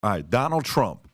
All right, Donald Trump,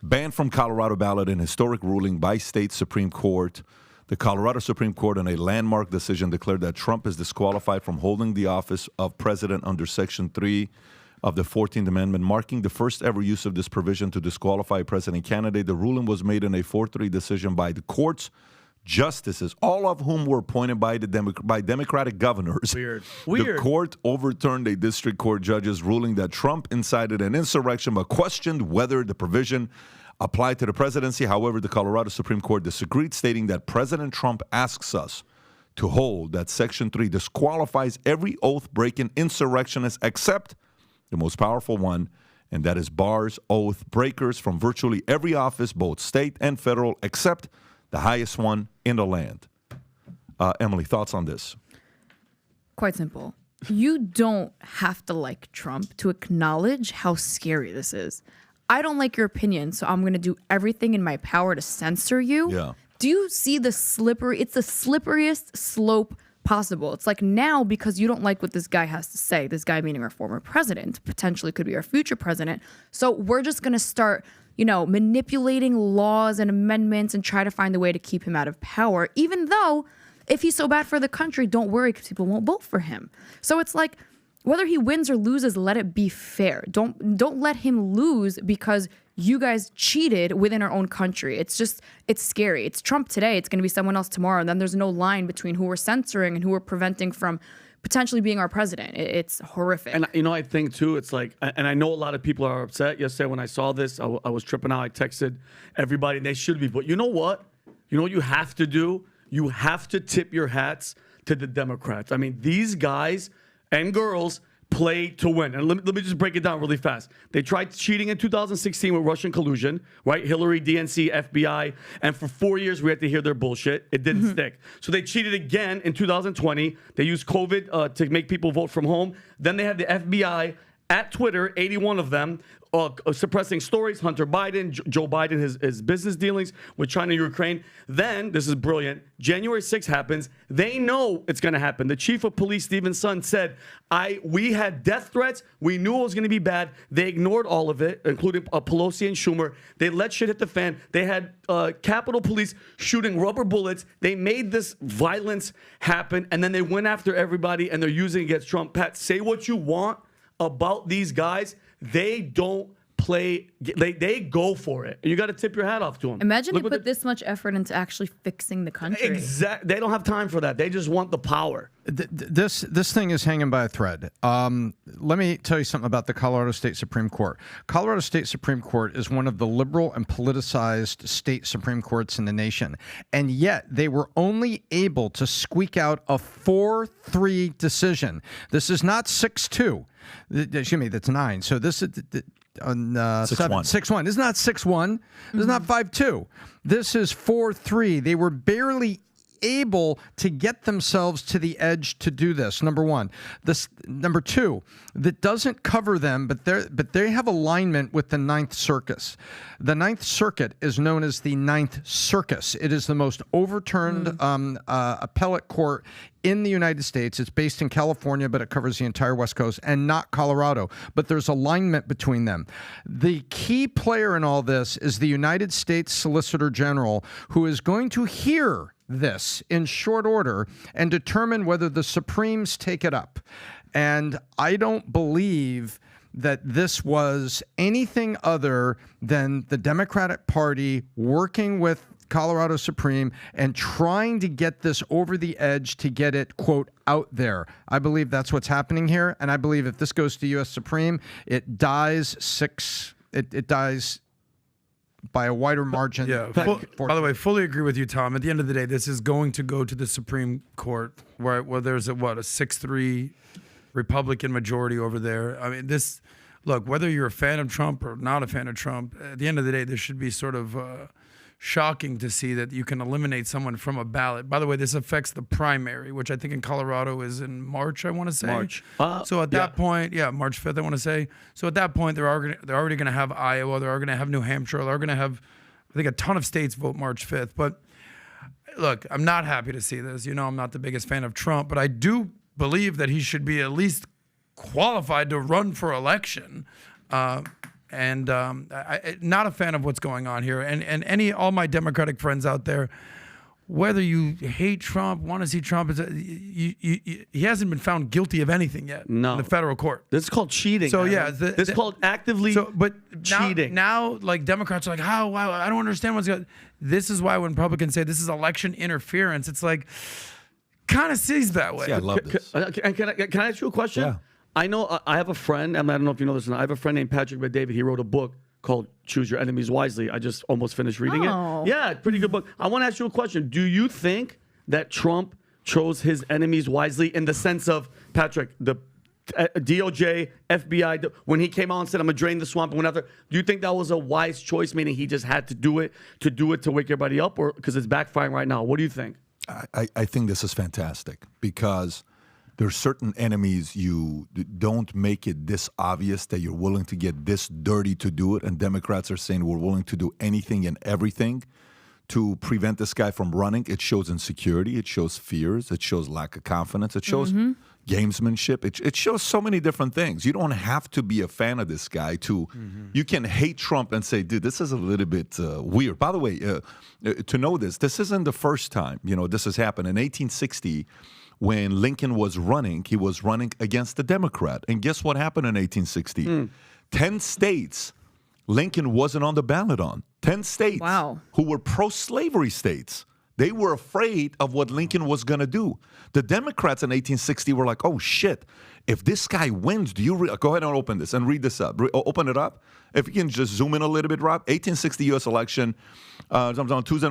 banned from Colorado ballot in historic ruling by state Supreme Court. The Colorado Supreme Court, in a landmark decision, declared that Trump is disqualified from holding the office of president under Section 3 of the 14th Amendment, marking the first ever use of this provision to disqualify a president candidate. The ruling was made in a 4-3 decision by the court's justices, all of whom were appointed by by Democratic governors. Weird. The court overturned a district court judge's ruling that Trump incited an insurrection, but questioned whether the provision applied to the presidency. However, the Colorado Supreme Court disagreed, stating that President Trump asks us to hold that Section 3 disqualifies every oath-breaking insurrectionist except the most powerful one, and that is bars oath breakers from virtually every office, both state and federal, except the highest one in the land. Emily, thoughts on this? Quite simple. You don't have to like Trump to acknowledge how scary this is. I don't like your opinion, so I'm going to do everything in my power to censor you. Yeah. Do you see the slippery? It's the slipperiest slope possible. It's like now, because you don't like what this guy has to say, this guy meaning our former president, potentially could be our future president. So we're just going to start, manipulating laws and amendments and try to find a way to keep him out of power, even though if he's so bad for the country, don't worry, because people won't vote for him. So it's like, whether he wins or loses, let it be fair. Don't let him lose because you guys cheated within our own country. It's scary. It's Trump today. It's going to be someone else tomorrow. And then there's no line between who we're censoring and who we're preventing from potentially being our president. It's horrific. And I think too, it's like, and I know a lot of people are upset. Yesterday when I saw this, I was tripping out. I texted everybody, and they should be. But you know what? You know what you have to do? You have to tip your hats to the Democrats. I mean, these guys and girls play to win. And let me just break it down really fast. They tried cheating in 2016 with Russian collusion, right? Hillary, DNC, FBI. And for 4 years, we had to hear their bullshit. It didn't stick. So they cheated again in 2020. They used COVID to make people vote from home. Then they had the FBI at Twitter, 81 of them, suppressing stories. Hunter Biden, Joe Biden, his business dealings with China and Ukraine. Then, this is brilliant, January 6th happens. They know it's going to happen. The chief of police, Stephen Sun, said, we had death threats. We knew it was going to be bad. They ignored all of it, including Pelosi and Schumer. They let shit hit the fan. They had Capitol Police shooting rubber bullets. They made this violence happen, and then they went after everybody, and they're using it against Trump. Pat, say what you want about these guys. They don't play. They go for it. You got to tip your hat off to them. Imagine they put this much effort into actually fixing the country. Exactly. They don't have time for that. They just want the power. This thing is hanging by a thread. Let me tell you something about the Colorado State Supreme Court. Colorado State Supreme Court is one of the liberal and politicized state Supreme Courts in the nation. And yet they were only able to squeak out a 4-3 decision. This is not 6-2. Excuse me, that's 9. So this is on 6-1. This is not 6-1. This is not 5-2. This is 4-3. They were barely able to get themselves to the edge to do this. Number one. Number two, that doesn't cover them, but they have alignment with the Ninth Circus. The Ninth Circuit is known as the Ninth Circus. It is the most overturned appellate court in the United States. It's based in California, but it covers the entire West Coast and not Colorado. But there's alignment between them. The key player in all this is the United States Solicitor General, who is going to hear this in short order and determine whether the Supremes take it up. And I don't believe that this was anything other than the Democratic Party working with Colorado Supreme and trying to get this over the edge to get it, quote, out there. I believe that's what's happening here. And I believe if this goes to U.S. Supreme, it dies it dies by a wider margin. Yeah. By the way, fully agree with you, Tom. At the end of the day, this is going to go to the Supreme Court where there's a 6-3 Republican majority over there. I mean, look, whether you're a fan of Trump or not a fan of Trump, at the end of the day, this should be sort of shocking to see that you can eliminate someone from a ballot. By the way, this affects the primary, which I think in Colorado is in March, I want to say. March. So at that point, March 5th, I want to say. So at that point, they're already going to have Iowa. They're going to have New Hampshire. They're going to have, I think, a ton of states vote March 5th. But look, I'm not happy to see this. You know, I'm not the biggest fan of Trump, but I do believe that he should be at least qualified to run for election. and not a fan of what's going on here. And all my Democratic friends out there, whether you hate Trump, want to see Trump, he hasn't been found guilty of anything yet in the federal court. This is called cheating. So yeah, this is called actively cheating. Now, like Democrats are like, how? Wow, I don't understand what's going. This is why when Republicans say this is election interference, it's like kind of sees that way. Yeah, I love this. Can I ask you a question? Yeah. I know I have a friend. I don't know if you know this or not. I have a friend named Patrick Bet-David. He wrote a book called Choose Your Enemies Wisely. I just almost finished reading it. Yeah, pretty good book. I want to ask you a question. Do you think that Trump chose his enemies wisely in the sense of, Patrick, the DOJ, FBI, when he came out and said, I'm going to drain the swamp and whatever, do you think that was a wise choice, meaning he just had to do it to wake everybody up, or because it's backfiring right now? What do you think? I think this is fantastic because there's certain enemies you don't make it this obvious that you're willing to get this dirty to do it. And Democrats are saying we're willing to do anything and everything to prevent this guy from running. It shows insecurity. It shows fears. It shows lack of confidence. It shows gamesmanship. It shows so many different things. You don't have to be a fan of this guy to, you can hate Trump and say, dude, this is a little bit weird. By the way, to know this isn't the first time, this has happened. In 1860, when Lincoln was running, he was running against the Democrat. And guess what happened in 1860? 10 states Lincoln wasn't on the ballot on. 10 states who were pro-slavery states. They were afraid of what Lincoln was going to do. The Democrats in 1860 were like, oh, shit. If this guy wins, go ahead and open this and read this up. Open it up. If you can just zoom in a little bit, Rob. 1860 U.S. election, on Tuesday,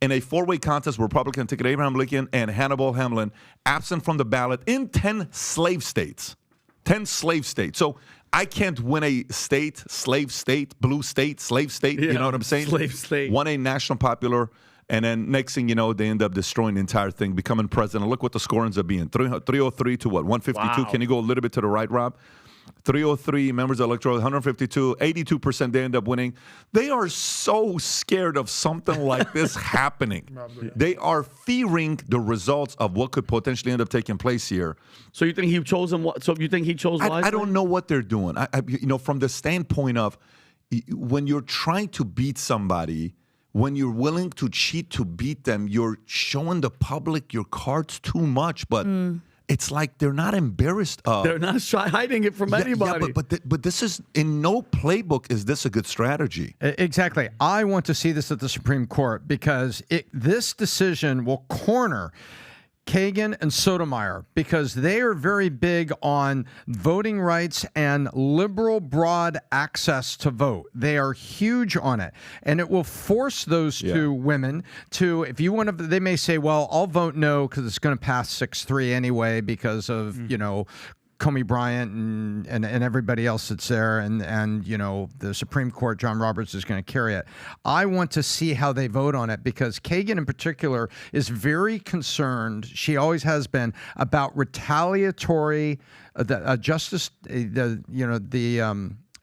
in a four-way contest, Republican ticket, Abraham Lincoln and Hannibal Hamlin, absent from the ballot in 10 slave states. 10 slave states. So I can't win a state, slave state, blue state, slave state. You know what I'm saying? Slave state. Won a national popular. And then next thing you know, they end up destroying the entire thing, becoming president. Look what the score ends up being. 303 to what? 152. Wow. Can you go a little bit to the right, Rob? 303 members of the electoral, 152, 82% they end up winning. They are so scared of something like this happening. They are fearing the results of what could potentially end up taking place here. So you think he chose him? So you think he chose wisely? I don't know what they're doing. From the standpoint of when you're trying to beat somebody, when you're willing to cheat to beat them, you're showing the public your cards too much. But it's like they're not embarrassed of. They're not hiding it from anybody. Yeah, but this is, in no playbook is this a good strategy. Exactly. I want to see this at the Supreme Court because this decision will corner Kagan and Sotomayor because they are very big on voting rights and liberal broad access to vote. They are huge on it. And it will force those two women to, if you want to, they may say, well, I'll vote no because it's going to pass 6-3 anyway because of, Comey Bryant and everybody else that's there, and the Supreme Court, John Roberts is going to carry it. I want to see how they vote on it because Kagan in particular is very concerned. She always has been about retaliatory justice.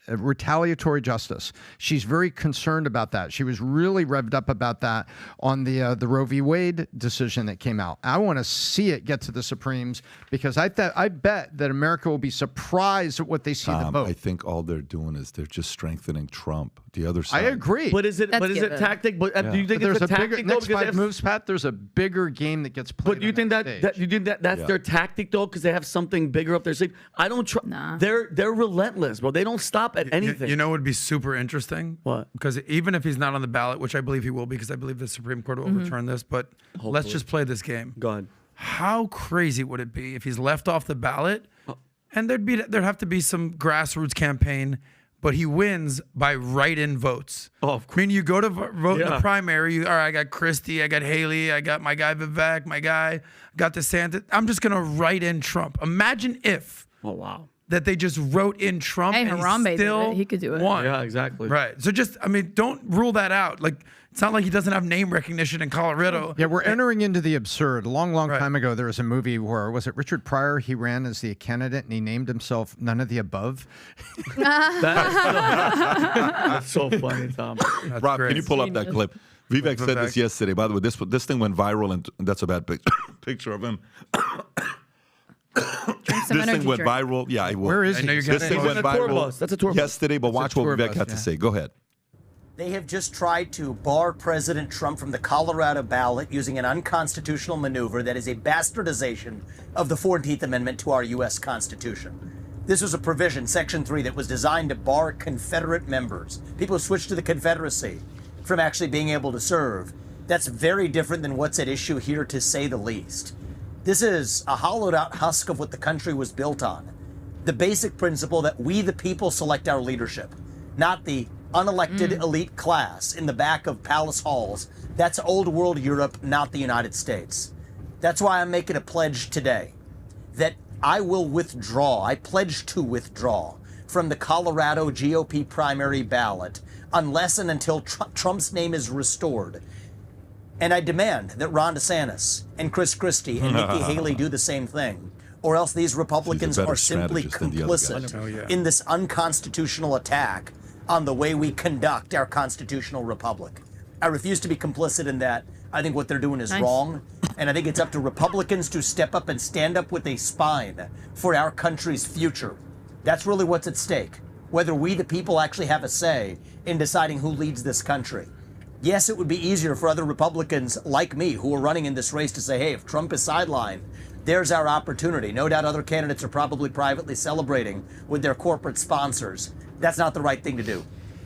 Retaliatory justice. She's very concerned about that. She was really revved up about that on the Roe v. Wade decision that came out. I want to see it get to the Supremes because I bet that America will be surprised at what they see the vote. I think all they're doing is they're just strengthening Trump. The other side. I agree. But is it tactic? But do you think there's it's a tactic? Bigger, next 5 moves, Pat. There's a bigger game that gets played. But do you think that's their tactic though? Because they have something bigger up their sleeve. I don't trust. Nah. They're relentless, bro. They don't stop at anything. You know what would be super interesting? What? Because even if he's not on the ballot, which I believe he will, because I believe the Supreme Court will overturn this, but let's just play this game. Go ahead. How crazy would it be if he's left off the ballot, and there'd have to be some grassroots campaign, but he wins by write-in votes. Oh, of course. I mean, you go to vote in the primary. All right, I got Christie, I got Haley, I got my guy Vivek, my guy, got DeSantis. I'm just gonna write in Trump. Imagine if. Oh wow. That they just wrote in Trump and Harambe he still did it. He could do it. won. Yeah, exactly. Right. So don't rule that out. Like, it's not like he doesn't have name recognition in Colorado. Yeah, we're entering into the absurd. A long Right. time ago, there was a movie where, was it Richard Pryor? He ran as the candidate and he named himself none of the above. That's so funny, Tom. Rob, great. can you pull up that clip? Vivek said this yesterday. By the way, this thing went viral, and that's a bad picture of him. Drink some This energy thing went drink. viral. Yeah, it will. Where is I know he? you're This getting thing went a tour viral bus. That's a tour bus. yesterday, but watch what tour Vivek bus, had to yeah. say. Go ahead. They have just tried to bar President Trump from the Colorado ballot using an unconstitutional maneuver that is a bastardization of the 14th Amendment to our U.S. Constitution. This was a provision, Section 3, that was designed to bar Confederate members, people who switched to the Confederacy, from actually being able to serve. That's very different than what's at issue here, to say the least. This is a hollowed out husk of what the country was built on. The basic principle that we, the people, select our leadership, not the unelected elite class in the back of palace halls. That's old world Europe, not the United States. That's why I'm making a pledge today that I will withdraw. I pledge to withdraw from the Colorado GOP primary ballot unless and until Trump's name is restored. And I demand that Ron DeSantis and Chris Christie and Nikki Haley do the same thing, or else these Republicans better are simply strategist than the other guys. complicit in this unconstitutional attack on the way we conduct our constitutional republic. I refuse to be complicit in that. I think what they're doing is wrong, and I think it's up to Republicans to step up and stand up with a spine for our country's future. That's really what's at stake, whether we, the people, actually have a say in deciding who leads this country. Yes, it would be easier for other Republicans like me who are running in this race to say, hey, if Trump is sidelined, there's our opportunity. No doubt other candidates are probably privately celebrating with their corporate sponsors. That's not the right thing to do.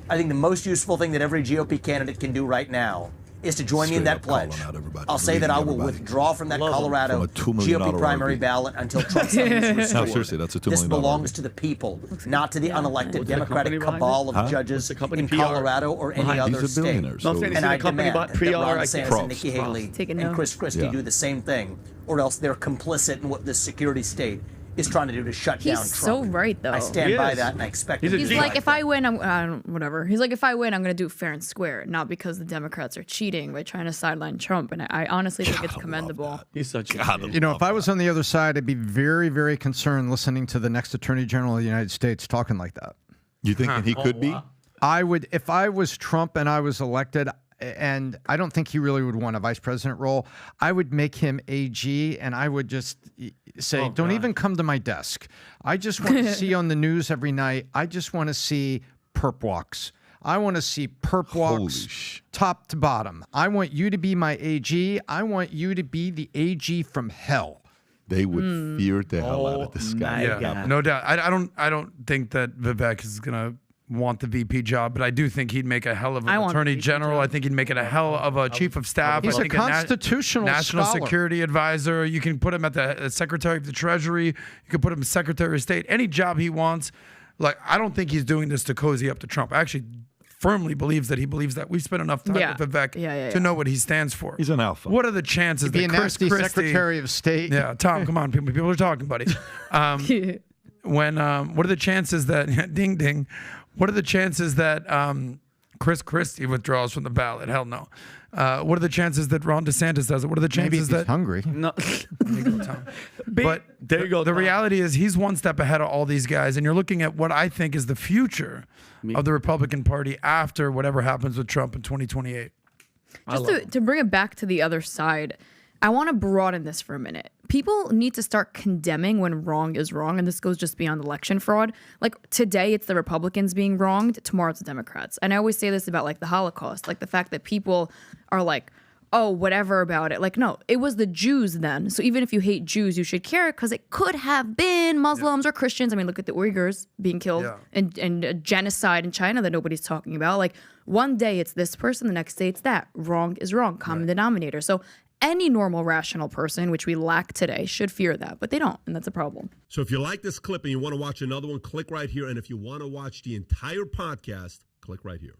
I think the most useful thing that every GOP candidate can do right now is to join me in Straight that up calling pledge. out everybody, I'll say that I will everybody. withdraw from that Colorado From a $2 million GOP primary RV. ballot until Trump's name is restored. No, seriously, that's a $2 This million belongs RV. to the people, not to the unelected What's the Democratic company behind cabal it? of judges the company? in PR? Colorado or any Behind- other These are state. billionaires. No, I'm so- saying And the I company demand bought that PR, Ron I DeSantis guess. and Nikki Haley Take a and note. Chris Christie Yeah. do the same thing, or else they're complicit in what this security state is trying to do to shut down Trump. He's so right, though. I stand He by is. that, and I expect He's him a to He's do like, the if right I thing. win, whatever. He's like, if I win, I'm going to do it fair and square, not because the Democrats are cheating by trying to sideline Trump. And I honestly think it's commendable. He's such a You know, if I was on the other side, I'd be very, very concerned listening to the next Attorney General of the United States talking like that. You think he could be? I would, if I was Trump and I was elected, and I don't think he really would want a vice president role, I would make him AG and I would just say, don't even come to my desk. I just want to see on the news every night. I just want to see perp walks. I want to see perp walks top to bottom. I want you to be my AG. I want you to be the AG from hell. They would fear the hell out of this guy. my Yeah, no doubt. I don't think that Vivek is gonna want the VP job, but I do think he'd make a hell of I an want the attorney VP general. job. I think he'd make it a hell of a chief of staff. He's I a think constitutional national scholar. security advisor. You can put him at the secretary of the treasury. You can put him secretary of state. Any job he wants. Like, I don't think he's doing this to cozy up to Trump. I actually firmly believes that he believes that. We've spent enough time Yeah. with Vivek Yeah. to know what he stands for. He's an alpha. What are the chances Be that a Chris nasty Christie, Secretary of State. Yeah, Tom, come on, people are talking, buddy. What are the chances that ding ding? What are the chances that Chris Christie withdraws from the ballot? Hell no. What are the chances that Ron DeSantis does it? What are the Maybe chances if he's that? hungry. No. There you go, Tom. But there you go. The Tom. reality is he's one step ahead of all these guys, and you're looking at what I think is the future of the Republican Party after whatever happens with Trump in 2028. Just to bring it back to the other side, I want to broaden this for a minute. People need to start condemning when wrong is wrong, and this goes just beyond election fraud. Like, today it's the Republicans being wronged, tomorrow it's the Democrats. And I always say this about, like, the Holocaust, like the fact that people are like, oh, whatever about it. Like, no, it was the Jews then. So even if you hate Jews, you should care because it could have been Muslims or Christians. I mean, look at the Uyghurs being killed and a genocide in China that nobody's talking about. Like, one day it's this person, the next day it's that. Wrong is wrong, common denominator. So any normal, rational person, which we lack today, should fear that, but they don't, and that's a problem. So if you like this clip and you want to watch another one, click right here. And if you want to watch the entire podcast, click right here.